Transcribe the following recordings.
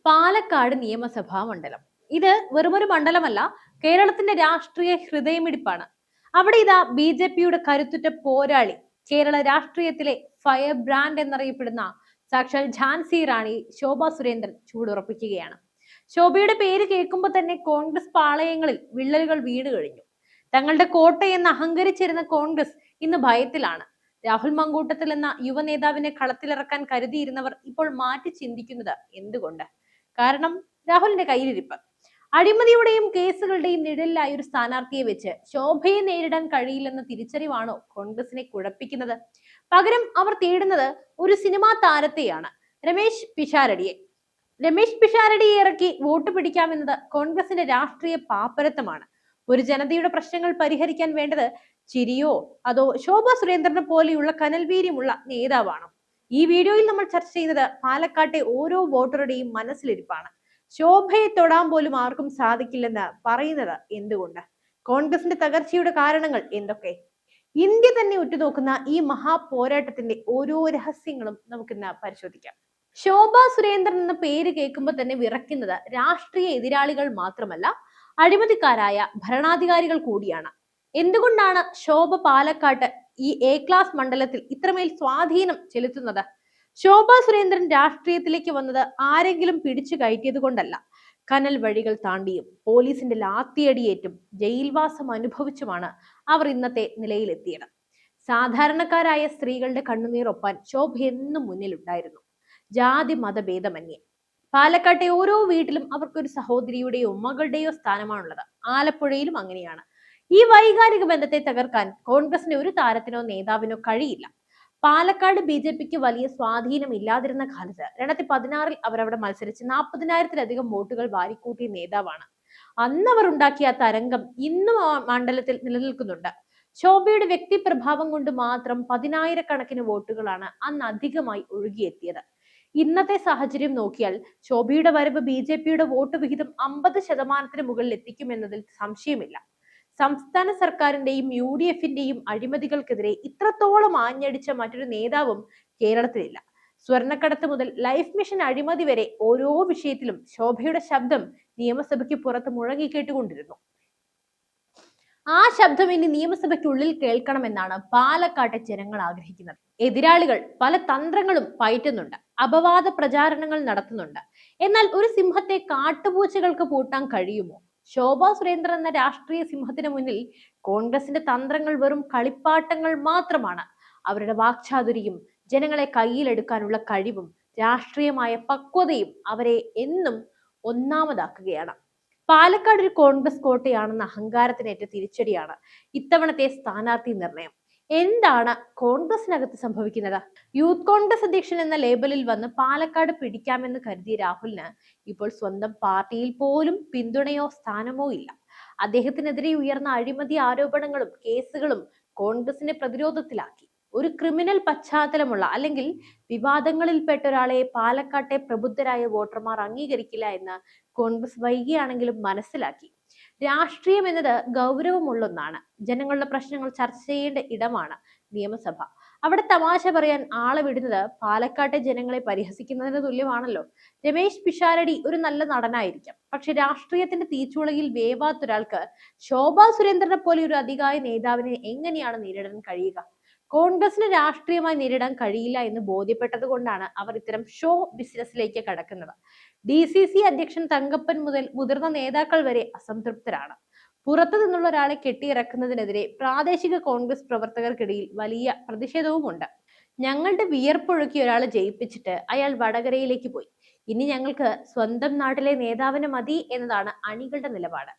പാലക്കാട് നിയമസഭാ മണ്ഡലം. ഇത് വെറുമൊരു മണ്ഡലമല്ല, കേരളത്തിന്റെ രാഷ്ട്രീയ ഹൃദയമിടിപ്പാണ്. അവിടെ ഇതാ ബി.ജെ.പിയുടെ കരുത്തുറ്റ പോരാളി, കേരള രാഷ്ട്രീയത്തിലെ ഫയർ ബ്രാൻഡ് എന്നറിയപ്പെടുന്ന സാക്ഷാൽ ഝാൻസി റാണി ശോഭാ സുരേന്ദ്രൻ ചൂടുറപ്പിക്കുകയാണ്. ശോഭയുടെ പേര് കേൾക്കുമ്പോൾ തന്നെ കോൺഗ്രസ് പാളയങ്ങളിൽ വിള്ളലുകൾ വീണ് കഴിഞ്ഞു. തങ്ങളുടെ കോട്ടയെന്ന് അഹങ്കരിച്ചിരുന്ന കോൺഗ്രസ് ഇന്ന് ഭയത്തിലാണ്. രാഹുൽ മങ്കൂട്ടത്തിൽ എന്ന യുവ നേതാവിനെ കളത്തിലിറക്കാൻ കരുതിയിരുന്നവർ ഇപ്പോൾ മാറ്റി ചിന്തിക്കുന്നത് എന്തുകൊണ്ട്? കാരണം രാഹുലിന്റെ കയ്യിലിരിപ്പ്. അഴിമതിയുടെയും കേസുകളുടെയും നിഴലിലായ ഒരു സ്ഥാനാർത്ഥിയെ വെച്ച് ശോഭയെ നേരിടാൻ കഴിയില്ലെന്ന തിരിച്ചറിവാണോ കോൺഗ്രസിനെ കുഴപ്പിക്കുന്നത്? പകരം അവർ തേടുന്നത് ഒരു സിനിമാ താരത്തെയാണ്, രമേശ് പിഷാരടിയെ. രമേശ് പിഷാരടിയെ ഇറക്കി വോട്ട് പിടിക്കാമെന്നത് കോൺഗ്രസിന്റെ രാഷ്ട്രീയ പാപ്പരത്തമാണ്. ഒരു ജനതയുടെ പ്രശ്നങ്ങൾ പരിഹരിക്കാൻ വേണ്ടത് ചിരിയോ അതോ ശോഭാ സുരേന്ദ്രനെ പോലെയുള്ള കനൽവീര്യമുള്ള നേതാവാണോ? ഈ വീഡിയോയിൽ നമ്മൾ ചർച്ച ചെയ്യുന്നത് പാലക്കാട്ടെ ഓരോ വോട്ടറുടെയും മനസ്സിലിരിപ്പാണ്. ശോഭയെ തൊടാൻ പോലും ആർക്കും സാധിക്കില്ലെന്ന് പറയുന്നത് എന്തുകൊണ്ട്? കോൺഗ്രസിന്റെ തകർച്ചയുടെ കാരണങ്ങൾ എന്തൊക്കെ? ഇന്ത്യ തന്നെ ഉറ്റുനോക്കുന്ന ഈ മഹാപോരാട്ടത്തിന്റെ ഓരോ രഹസ്യങ്ങളും നമുക്കിന്ന് പരിശോധിക്കാം. ശോഭാ സുരേന്ദ്രൻ എന്ന പേര് കേൾക്കുമ്പോൾ തന്നെ വിറയ്ക്കുന്നത് രാഷ്ട്രീയ എതിരാളികൾ മാത്രമല്ല, അഴിമതിക്കാരായ ഭരണാധികാരികൾ കൂടിയാണ്. എന്തുകൊണ്ടാണ് ശോഭ പാലക്കാട്ട് ഈ എ ക്ലാസ് മണ്ഡലത്തിൽ ഇത്രമേൽ സ്വാധീനം ചെലുത്തുന്നത്? ശോഭാ സുരേന്ദ്രൻ രാഷ്ട്രീയത്തിലേക്ക് വന്നത് ആരെങ്കിലും പിടിച്ചു കയറ്റിയത് കൊണ്ടല്ല. കനൽ വഴികൾ താണ്ടിയും പോലീസിന്റെ ലാത്തിയടിയേറ്റും ജയിൽവാസം അനുഭവിച്ചുമാണ് അവർ ഇന്നത്തെ നിലയിലെത്തിയത്. സാധാരണക്കാരായ സ്ത്രീകളുടെ കണ്ണുനീരൊപ്പാൻ ശോഭ എന്നും മുന്നിലുണ്ടായിരുന്നു, ജാതി മതഭേദമന്യേ. പാലക്കാട്ടെ ഓരോ വീട്ടിലും അവർക്കൊരു സഹോദരിയുടെയോ മകളുടെയോ സ്ഥാനമാണുള്ളത്. ആലപ്പുഴയിലും അങ്ങനെയാണ്. ഈ വൈകാരിക ബന്ധത്തെ തകർക്കാൻ കോൺഗ്രസിന്റെ ഒരു താരത്തിനോ നേതാവിനോ കഴിയില്ല. പാലക്കാട് ബി.ജെ.പിക്ക് വലിയ സ്വാധീനം ഇല്ലാതിരുന്ന കാലത്ത് 2016 അവരവിടെ മത്സരിച്ച് 40,000-ലധികം വോട്ടുകൾ വാരിക്കൂട്ടിയ നേതാവാണ്. അന്ന് അവർ ഉണ്ടാക്കിയ തരംഗം ഇന്നും ആ മണ്ഡലത്തിൽ നിലനിൽക്കുന്നുണ്ട്. ശോഭയുടെ വ്യക്തിപ്രഭാവം കൊണ്ട് മാത്രം 10,000-കണക്കിന് വോട്ടുകളാണ് അന്ന് അധികമായി ഒഴുകിയെത്തിയത്. ഇന്നത്തെ സാഹചര്യം നോക്കിയാൽ ശോഭയുടെ വരവ് ബി.ജെ.പിയുടെ വോട്ട് വിഹിതം 50% മുകളിൽ എത്തിക്കുമെന്നതിൽ സംശയമില്ല. സംസ്ഥാന സർക്കാരിന്റെയും UDFന്റെയും അഴിമതികൾക്കെതിരെ ഇത്രത്തോളം ആഞ്ഞടിച്ച മറ്റൊരു നേതാവും കേരളത്തിലില്ല. സ്വർണ്ണക്കടത്ത് മുതൽ ലൈഫ് മിഷൻ അഴിമതി വരെ ഓരോ വിഷയത്തിലും ശോഭയുടെ ശബ്ദം നിയമസഭയ്ക്ക് പുറത്ത് മുഴങ്ങിക്കേട്ടുകൊണ്ടിരുന്നു. ആ ശബ്ദം ഇനി നിയമസഭയ്ക്കുള്ളിൽ കേൾക്കണമെന്നാണ് പാലക്കാട്ടെ ജനങ്ങൾ ആഗ്രഹിക്കുന്നത്. എതിരാളികൾ പല തന്ത്രങ്ങളും പയറ്റുന്നുണ്ട്, അപവാദ പ്രചാരണങ്ങൾ നടത്തുന്നുണ്ട്. എന്നാൽ ഒരു സിംഹത്തെ കാട്ടുപൂച്ചകൾക്ക് പൂട്ടാൻ കഴിയുമോ? ശോഭാ സുരേന്ദ്രൻ എന്ന രാഷ്ട്രീയ സിംഹത്തിന് മുന്നിൽ കോൺഗ്രസിന്റെ തന്ത്രങ്ങൾ വെറും കളിപ്പാട്ടങ്ങൾ മാത്രമാണ്. അവരുടെ വാക്ചാതുരിയും ജനങ്ങളെ കയ്യിലെടുക്കാനുള്ള കഴിവും രാഷ്ട്രീയമായ പക്വതയും അവരെ എന്നും ഒന്നാമതാക്കുകയാണ്. പാലക്കാട് ഒരു കോൺഗ്രസ് കോട്ടയാണെന്ന അഹങ്കാരത്തിനേറ്റ തിരിച്ചടിയാണ് ഇത്തവണത്തെ സ്ഥാനാർത്ഥി നിർണയം. എന്താണ് കോൺഗ്രസിനകത്ത് സംഭവിക്കുന്നത്? യൂത്ത് കോൺഗ്രസ് അധ്യക്ഷൻ എന്ന ലേബലിൽ വന്ന് പാലക്കാട് പിടിക്കാമെന്ന് കരുതിയ രാഹുലിന് ഇപ്പോൾ സ്വന്തം പാർട്ടിയിൽ പോലും പിന്തുണയോ സ്ഥാനമോ ഇല്ല. അദ്ദേഹത്തിനെതിരെ ഉയർന്ന അഴിമതി ആരോപണങ്ങളും കേസുകളും കോൺഗ്രസിനെ പ്രതിരോധത്തിലാക്കി. ഒരു ക്രിമിനൽ പശ്ചാത്തലമുള്ള അല്ലെങ്കിൽ വിവാദങ്ങളിൽപ്പെട്ട ഒരാളെ പാലക്കാട്ടെ പ്രബുദ്ധരായ വോട്ടർമാർ അംഗീകരിക്കില്ല എന്ന് കോൺഗ്രസ് വൈകിയാണെങ്കിലും മനസ്സിലാക്കി. രാഷ്ട്രീയം എന്നത് ഗൗരവമുള്ള ഒന്നാണ്. ജനങ്ങളുടെ പ്രശ്നങ്ങൾ ചർച്ച ചെയ്യേണ്ട ഇടമാണ് നിയമസഭ. അവിടെ തമാശ പറയാൻ ആളെ വിടുന്നത് പാലക്കാട്ടെ ജനങ്ങളെ പരിഹസിക്കുന്നതിന് തുല്യമാണല്ലോ. രമേശ് പിഷാരടി ഒരു നല്ല നടനായിരിക്കാം, പക്ഷെ രാഷ്ട്രീയത്തിന്റെ തീച്ചുളയിൽ വേവാത്തൊരാൾക്ക് ശോഭാ സുരേന്ദ്രനെ പോലെ ഒരു അധികായ നേതാവിനെ എങ്ങനെയാണ് നേരിടാൻ കഴിയുക? കോൺഗ്രസിന് രാഷ്ട്രീയമായി നേരിടാൻ കഴിയില്ല എന്ന് ബോധ്യപ്പെട്ടത് കൊണ്ടാണ് അവർ ഇത്തരം ഷോ ബിസിനസ്സിലേക്ക് കടക്കുന്നത്. DCC അധ്യക്ഷൻ തങ്കപ്പൻ മുതൽ മുതിർന്ന നേതാക്കൾ വരെ അസംതൃപ്തരാണ്. പുറത്തു നിന്നുള്ള ഒരാളെ കെട്ടിയിറക്കുന്നതിനെതിരെ പ്രാദേശിക കോൺഗ്രസ് പ്രവർത്തകർക്കിടയിൽ വലിയ പ്രതിഷേധവുമുണ്ട്. ഞങ്ങളുടെ വിയർപ്പൊഴുക്കി ഒരാളെ ജയിപ്പിച്ചിട്ട് അയാൾ വടകരയിലേക്ക് പോയി, ഇനി ഞങ്ങൾക്ക് സ്വന്തം നാട്ടിലെ നേതാവിന് മതി എന്നതാണ് അണികളുടെ നിലപാട്.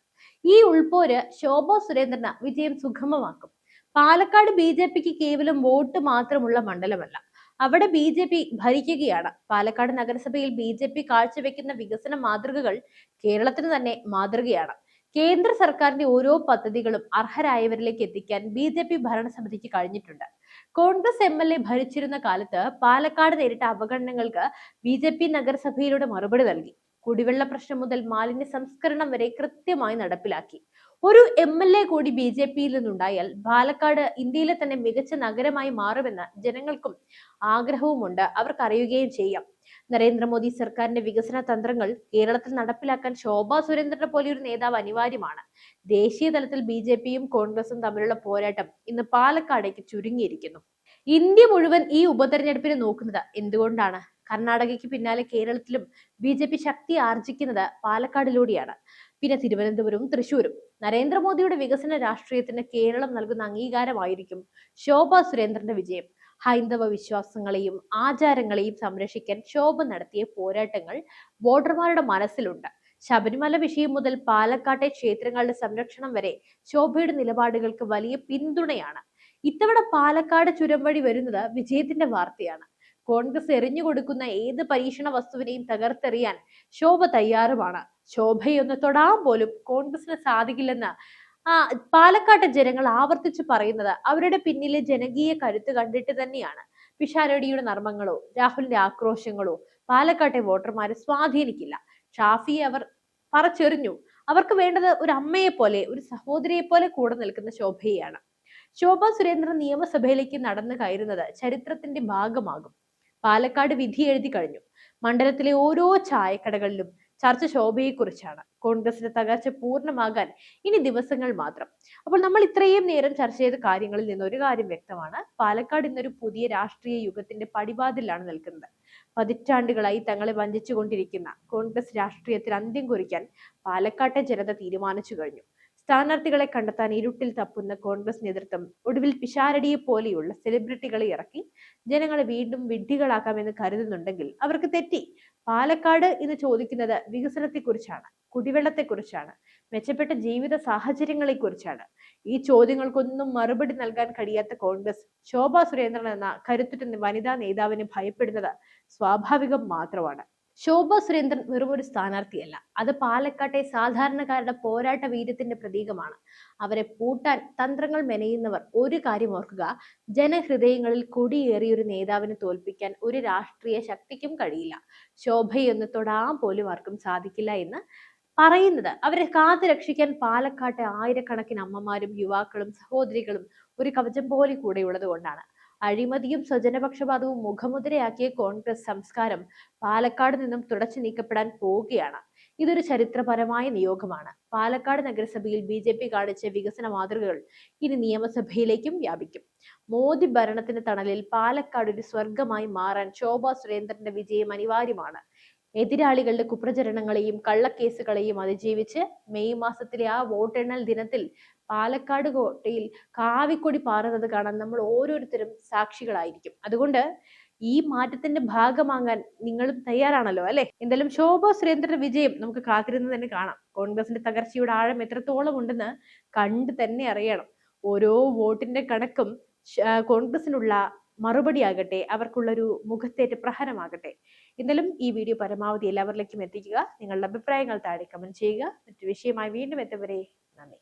ഈ ഉൾപോര് ശോഭാ സുരേന്ദ്രന് വിജയം സുഗമമാക്കും. പാലക്കാട് ബി.ജെ.പിക്ക് കേവലം വോട്ട് മാത്രമുള്ള മണ്ഡലമല്ല, അവിടെ ബി.ജെ.പി ഭരിക്കുകയാണ്. പാലക്കാട് നഗരസഭയിൽ ബി.ജെ.പി കാഴ്ചവെക്കുന്ന വികസന മാതൃകകൾ കേരളത്തിന് തന്നെ മാതൃകയാണ്. കേന്ദ്ര സർക്കാരിന്റെ ഓരോ പദ്ധതികളും അർഹരായവരിലേക്ക് എത്തിക്കാൻ ബി.ജെ.പി ഭരണസമിതിക്ക് കഴിഞ്ഞിട്ടുണ്ട്. കോൺഗ്രസ് MLA ഭരിച്ചിരുന്ന കാലത്ത് പാലക്കാട് നേരിട്ട അവഗണനകൾക്ക് ബി.ജെ.പി നഗരസഭയിലൂടെ മറുപടി നൽകി. കുടിവെള്ള പ്രശ്നം മുതൽ മാലിന്യ സംസ്കരണം വരെ കൃത്യമായി നടപ്പിലാക്കി. ഒരു MLA കൂടി ബി.ജെ.പിയിൽ നിന്നുണ്ടായാൽ പാലക്കാട് ഇന്ത്യയിലെ തന്നെ മികച്ച നഗരമായി മാറുമെന്ന് ജനങ്ങൾക്കും ആഗ്രഹവുമുണ്ട്, അവർക്കറിയുകയും ചെയ്യാം. നരേന്ദ്രമോദി സർക്കാരിന്റെ വികസന തന്ത്രങ്ങൾ കേരളത്തിൽ നടപ്പിലാക്കാൻ ശോഭാ സുരേന്ദ്രനെ പോലെ ഒരു നേതാവ് അനിവാര്യമാണ്. ദേശീയ തലത്തിൽ BJPയും കോൺഗ്രസും തമ്മിലുള്ള പോരാട്ടം ഇന്ന് പാലക്കാടേക്ക് ചുരുങ്ങിയിരിക്കുന്നു. ഇന്ത്യ മുഴുവൻ ഈ ഉപതെരഞ്ഞെടുപ്പിനെ നോക്കുന്നത് എന്തുകൊണ്ടാണ്? കർണാടകയ്ക്ക് പിന്നാലെ കേരളത്തിലും BJP ശക്തി ആർജിക്കുന്നത് പാലക്കാടിലൂടെയാണ്. പിന്നെ തിരുവനന്തപുരവും തൃശൂരും. നരേന്ദ്രമോദിയുടെ വികസന രാഷ്ട്രീയത്തിന് കേരളം നൽകുന്ന അംഗീകാരമായിരിക്കും ശോഭാ സുരേന്ദ്രന്റെ വിജയം. ഹൈന്ദവ വിശ്വാസങ്ങളെയും ആചാരങ്ങളെയും സംരക്ഷിക്കാൻ ശോഭ നടത്തിയ പോരാട്ടങ്ങൾ വോട്ടർമാരുടെ മനസ്സിലുണ്ട്. ശബരിമല വിഷയം മുതൽ പാലക്കാട്ടെ ക്ഷേത്രങ്ങളുടെ സംരക്ഷണം വരെ ശോഭയുടെ നിലപാടുകൾക്ക് വലിയ പിന്തുണയാണ്. ഇത്തവണ പാലക്കാട് ചുരം വഴി വരുന്നത് വിജയത്തിന്റെ വാർത്തയാണ്. കോൺഗ്രസ് എറിഞ്ഞുകൊടുക്കുന്ന ഏത് പരീക്ഷണ വസ്തുവിനെയും തകർത്തെറിയാൻ ശോഭ തയ്യാറുമാണ്. ശോഭയൊന്ന് തൊടാൻ പോലും കോൺഗ്രസിന് സാധിക്കില്ലെന്ന് പാലക്കാട്ടെ ജനങ്ങൾ ആവർത്തിച്ച് പറയുന്നത് അവരുടെ പിന്നിലെ ജനകീയ കരുത്ത് കണ്ടിട്ട് തന്നെയാണ്. പിഷാരടിയുടെ നർമ്മങ്ങളോ രാഹുലിന്റെ ആക്രോശങ്ങളോ പാലക്കാട്ടെ വോട്ടർമാരെ സ്വാധീനിക്കില്ല. ഷാഫിയെ അവർ പറച്ചെറിഞ്ഞു. അവർക്ക് വേണ്ടത് ഒരു അമ്മയെ പോലെ, ഒരു സഹോദരിയെ പോലെ കൂടെ നിൽക്കുന്ന ശോഭയെയാണ്. ശോഭാ സുരേന്ദ്രൻ നിയമസഭയിലേക്ക് നടന്നു കയറുന്നത് ചരിത്രത്തിന്റെ ഭാഗമാകും. പാലക്കാട് വിധി എഴുതി കഴിഞ്ഞു. മണ്ഡലത്തിലെ ഓരോ ചായക്കടകളിലും ചർച്ച ശോഭയെക്കുറിച്ചാണ്. കോൺഗ്രസിന്റെ തകർച്ച പൂർണ്ണമാകാൻ ഇനി ദിവസങ്ങൾ മാത്രം. അപ്പോൾ നമ്മൾ ഇത്രയും നേരം ചർച്ച ചെയ്ത കാര്യങ്ങളിൽ നിന്ന് ഒരു കാര്യം വ്യക്തമാണ്: പാലക്കാട് ഇന്നൊരു പുതിയ രാഷ്ട്രീയ യുഗത്തിന്റെ പടിവാതിലാണ് നിൽക്കുന്നത്. പതിറ്റാണ്ടുകളായി തങ്ങളെ വഞ്ചിച്ചുകൊണ്ടിരിക്കുന്ന കോൺഗ്രസ് രാഷ്ട്രീയത്തിൽ അന്ത്യം കുറിക്കാൻ പാലക്കാട്ടെ ജനത തീരുമാനിച്ചു കഴിഞ്ഞു. സ്ഥാനാർത്ഥികളെ കണ്ടെത്താൻ ഇരുട്ടിൽ തപ്പുന്ന കോൺഗ്രസ് നേതൃത്വം ഒടുവിൽ പിഷാരടിയെ പോലെയുള്ള സെലിബ്രിറ്റികളെ ഇറക്കി ജനങ്ങളെ വീണ്ടും വിഡ്ഢികളാക്കാമെന്ന് കരുതുന്നുണ്ടെങ്കിൽ അവർക്ക് തെറ്റി. പാലക്കാട് ഇന്ന് ചോദിക്കുന്നത് വികസനത്തെക്കുറിച്ചാണ്, കുടിവെള്ളത്തെക്കുറിച്ചാണ്, മെച്ചപ്പെട്ട ജീവിത സാഹചര്യങ്ങളെക്കുറിച്ചാണ്. ഈ ചോദ്യങ്ങൾക്കൊന്നും മറുപടി നൽകാൻ കഴിയാത്ത കോൺഗ്രസ് ശോഭാ സുരേന്ദ്രൻ എന്ന കരുത്തുറ്റ വനിതാ നേതാവിനെ ഭയപ്പെടുന്നത് സ്വാഭാവികം മാത്രമാണ്. ശോഭാ സുരേന്ദ്രൻ വെറും ഒരു സ്ഥാനാർത്ഥിയല്ല, അത് പാലക്കാട്ടെ സാധാരണക്കാരുടെ പോരാട്ട വീര്യത്തിന്റെ പ്രതീകമാണ്. അവരെ പൂട്ടാൻ തന്ത്രങ്ങൾ മെനയുന്നവർ ഒരു കാര്യം ഓർക്കുക: ജനഹൃദയങ്ങളിൽ കൊടിയേറിയൊരു നേതാവിനെ തോൽപ്പിക്കാൻ ഒരു രാഷ്ട്രീയ ശക്തിക്കും കഴിയില്ല. ശോഭയൊന്ന് തൊടാൻ പോലും ആർക്കും സാധിക്കില്ല എന്ന് പറയുന്നത് അവരെ കാത്തു രക്ഷിക്കാൻ പാലക്കാട്ടെ ആയിരക്കണക്കിന് അമ്മമാരും യുവാക്കളും സഹോദരികളും ഒരു കവചം പോലെ കൂടെയുള്ളത് കൊണ്ടാണ്. അഴിമതിയും സ്വജനപക്ഷപാതവും മുഖമുദ്രയാക്കിയ കോൺഗ്രസ് സംസ്കാരം പാലക്കാട് നിന്നും തുടച്ചു നീക്കപ്പെടാൻ പോവുകയാണ്. ഇതൊരു ചരിത്രപരമായ നിയോഗമാണ്. പാലക്കാട് നഗരസഭയിൽ BJP കാണിച്ച വികസന മാതൃകകൾ ഇനി നിയമസഭയിലേക്കും വ്യാപിക്കും. മോദി ഭരണത്തിന് തണലിൽ പാലക്കാട് ഒരു സ്വർഗമായി മാറാൻ ശോഭാ സുരേന്ദ്രന്റെ വിജയം അനിവാര്യമാണ്. എതിരാളികളുടെ കുപ്രചരണങ്ങളെയും കള്ളക്കേസുകളെയും അതിജീവിച്ച് മെയ് മാസത്തിലെ ആ വോട്ടെണ്ണൽ ദിനത്തിൽ പാലക്കാട് കോട്ടയിൽ കാവിക്കൊടി പാറുന്നത് കാണാൻ നമ്മൾ ഓരോരുത്തരും സാക്ഷികളായിരിക്കും. അതുകൊണ്ട് ഈ മാറ്റത്തിന്റെ ഭാഗമാകാൻ നിങ്ങളും തയ്യാറാണല്ലോ, അല്ലെ? എന്തായാലും ശോഭാ സുരേന്ദ്രന്റെ വിജയം നമുക്ക് കാത്തിരുന്ന് തന്നെ കാണാം. കോൺഗ്രസിന്റെ തകർച്ചയുടെ ആഴം എത്രത്തോളം ഉണ്ടെന്ന് കണ്ടു തന്നെ അറിയണം. ഓരോ വോട്ടിന്റെ കണക്കും കോൺഗ്രസിനുള്ള മറുപടി ആകട്ടെ, അവർക്കുള്ളൊരു മുഖത്തേറ്റ പ്രഹരമാകട്ടെ. എന്തായാലും ഈ വീഡിയോ പരമാവധി എല്ലാവരിലേക്കും എത്തിക്കുക. നിങ്ങളുടെ അഭിപ്രായങ്ങൾ താഴെ കമന്റ് ചെയ്യുക. മറ്റൊരു വിഷയമായി വീണ്ടും എത്തുവരെ നന്ദി.